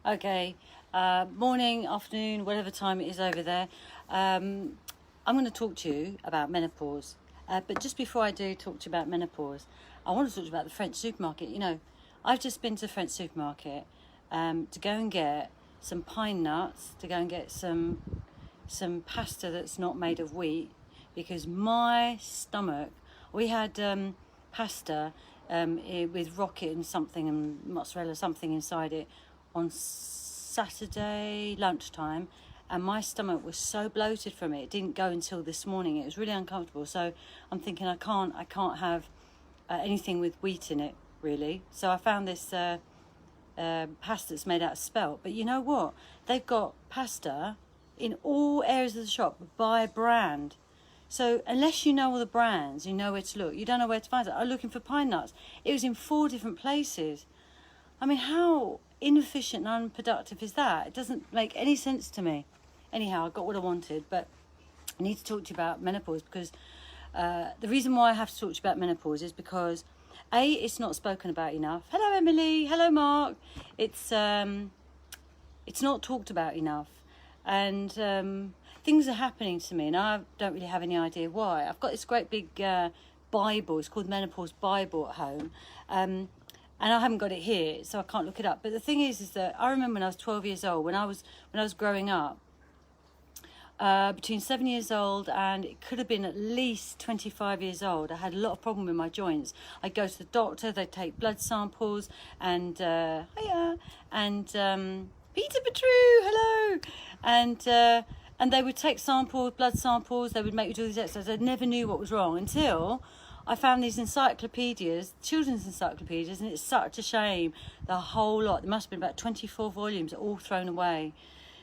Okay, morning, afternoon, whatever time it is over there. I'm going to talk to you about menopause. But just before I do talk to you about menopause, I want to talk to you about the French supermarket. You know, I've just been to the French supermarket to go and get some pine nuts, to go and get some pasta that's not made of wheat, because my stomach, we had pasta with rocket and something and mozzarella something inside it on Saturday lunchtime, and my stomach was so bloated from it. It didn't go until this morning. It was really uncomfortable. So I'm thinking I can't have anything with wheat in it, really. So I found this pasta that's made out of spelt. But you know what? They've got pasta in all areas of the shop by brand. So unless you know all the brands, you know where to look. You don't know where to find it. I'm looking for pine nuts. It was in 4 different places. I mean, how inefficient and unproductive is that? It doesn't make any sense to me. Anyhow, I got what I wanted, but I need to talk to you about menopause because the reason why I have to talk to you about menopause is because A, it's not spoken about enough. Hello, Emily. Hello, Mark. It's not talked about enough, and things are happening to me, and I don't really have any idea why. I've got this great big Bible. It's called Menopause Bible at home. And I haven't got it here, so I can't look it up. But the thing is that I remember when I was 12 years old, when I was growing up, between 7 years old and it could have been at least 25 years old, I had a lot of problem with my joints. I'd go to the doctor, they'd take blood samples, and hiya, and Peter Petru, hello, and they would take samples, blood samples. They would make you do these exercises. I never knew what was wrong until I found these encyclopedias, children's encyclopedias, and it's such a shame. The whole lot, there must have been about 24 volumes, all thrown away.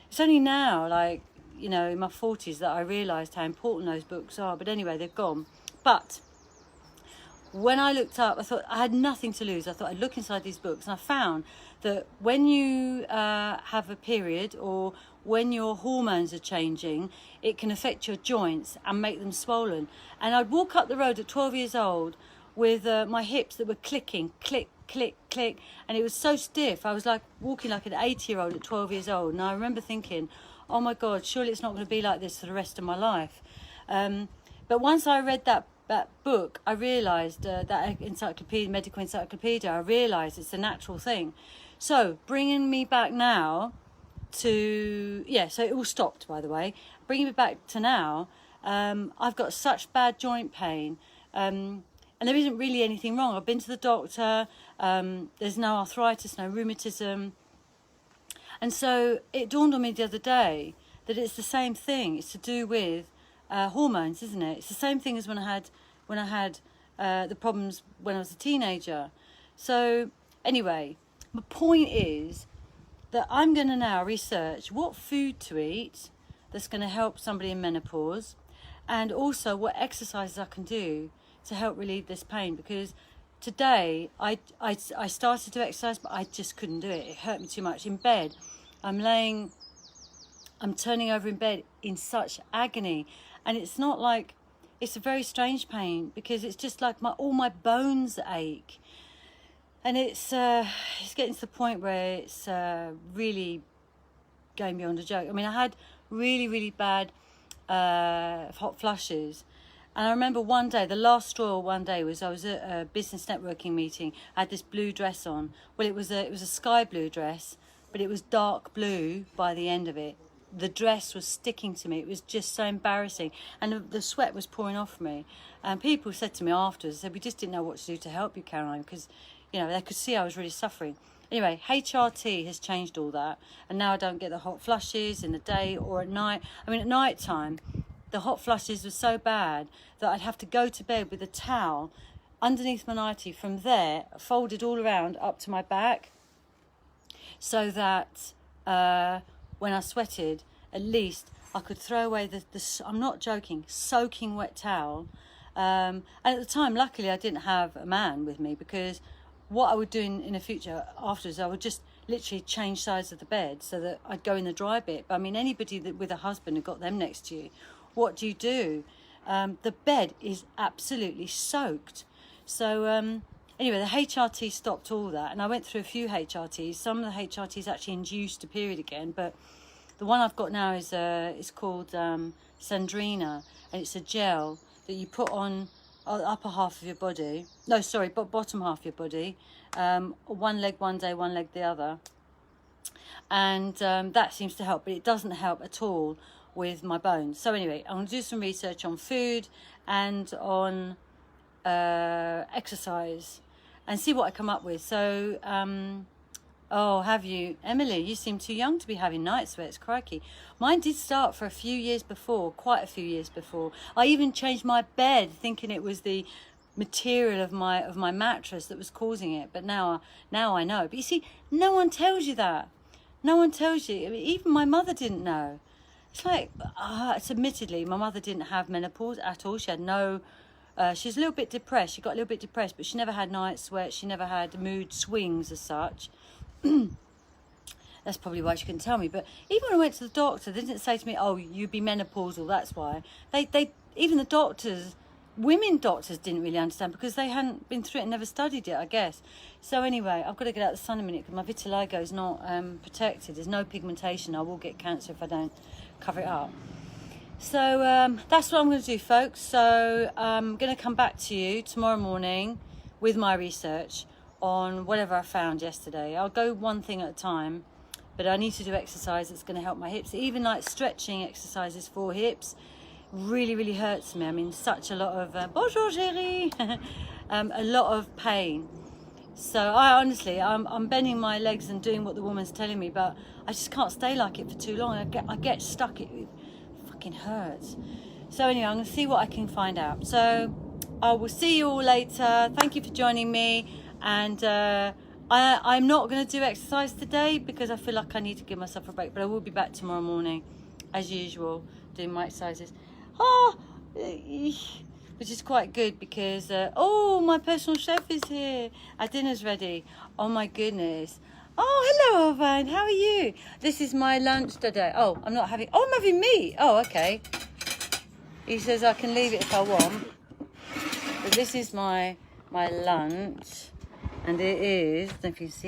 It's only now, like, you know, in my 40s that I realised how important those books are. But anyway, they've gone. But when I looked up, I thought I had nothing to lose. I thought I'd look inside these books, and I found that when you have a period or when your hormones are changing, it can affect your joints and make them swollen. And I'd walk up the road at 12 years old with my hips that were clicking, click, click, click, and it was so stiff. I was like walking like an 80-year-old at 12 years old. And I remember thinking, oh my God, surely it's not going to be like this for the rest of my life. But once I read that book, I realised that encyclopedia, medical encyclopedia, I realised it's a natural thing. So bringing me back now to, so it all stopped, by the way. Bringing me back to now, I've got such bad joint pain, and there isn't really anything wrong. I've been to the doctor, there's no arthritis, no rheumatism. And so it dawned on me the other day that it's the same thing. It's to do with hormones, isn't it? It's the same thing as when I had the problems when I was a teenager. So anyway, my point is that I'm going to now research what food to eat that's going to help somebody in menopause, and also what exercises I can do to help relieve this pain. Because today I started to exercise, but I just couldn't do it. It hurt me too much. In bed, I'm turning over in bed in such agony, and it's not like, it's a very strange pain because it's just like all my bones ache. And it's getting to the point where it's really going beyond a joke. I mean, I had really, really bad hot flushes. And I remember one day, the last straw one day was I was at a business networking meeting. I had this blue dress on. Well, it was a sky blue dress, but it was dark blue by the end of it. The dress was sticking to me. It was just so embarrassing. And the sweat was pouring off me. And people said to me afterwards, we just didn't know what to do to help you, Caroline, because, you know, they could see I was really suffering. Anyway, HRT has changed all that. And now I don't get the hot flushes in the day or at night. I mean, at night time, the hot flushes were so bad that I'd have to go to bed with a towel underneath my nightie from there, folded all around up to my back, so that when I sweated, at least I could throw away the I'm not joking, soaking wet towel. And at the time, luckily, I didn't have a man with me, because what I would do in the future afterwards, I would just literally change sides of the bed so that I'd go in the dry bit. But I mean, anybody that with a husband and got them next to you, what do? The bed is absolutely soaked. So anyway, the HRT stopped all that, and I went through a few HRTs. Some of the HRTs actually induced a period again, but the one I've got now is called Sandrina, and it's a gel that you put on the upper half of your body. No, sorry, bottom half of your body. One leg one day, one leg the other. And that seems to help, but it doesn't help at all with my bones. So anyway, I'm going to do some research on food and on exercise and see what I come up with. So, oh, have you? Emily, you seem too young to be having night sweats, crikey. Mine did start for a few years before, quite a few years before. I even changed my bed thinking it was the material of my mattress that was causing it, but now I know. But you see, no one tells you that. No one tells you. I mean, even my mother didn't know. It's like, admittedly, my mother didn't have menopause at all. She had no, she was a little bit depressed. She got a little bit depressed, but she never had night sweats. She never had mood swings as such. That's probably why she couldn't tell me. But even when I went to the doctor, they didn't say to me, oh, you'd be menopausal, that's why. They even the doctors, women doctors didn't really understand because they hadn't been through it and never studied it, I guess. So anyway, I've got to get out of the sun in a minute because my vitiligo is not protected. There's no pigmentation. I will get cancer if I don't cover it up. So that's what I'm going to do, folks. So I'm going to come back to you tomorrow morning with my research on whatever I found yesterday. I'll go one thing at a time, but I need to do exercise that's going to help my hips. Even like stretching exercises for hips really hurts me. I mean, such a lot of bonjour chérie, a lot of pain. So I honestly, I'm bending my legs and doing what the woman's telling me, but I just can't stay like it for too long. I get stuck. It fucking hurts. So anyway, I'm going to see what I can find out. So I will see you all later. Thank you for joining me. And I'm not going to do exercise today because I feel like I need to give myself a break. But I will be back tomorrow morning, as usual, doing my exercises. Which is quite good because, oh, my personal chef is here. Our dinner's ready. Oh, my goodness. Oh, hello, Irvine. How are you? This is my lunch today. Oh, I'm having meat. Oh, okay. He says I can leave it if I want. But this is my lunch. And it is, I don't know if you can see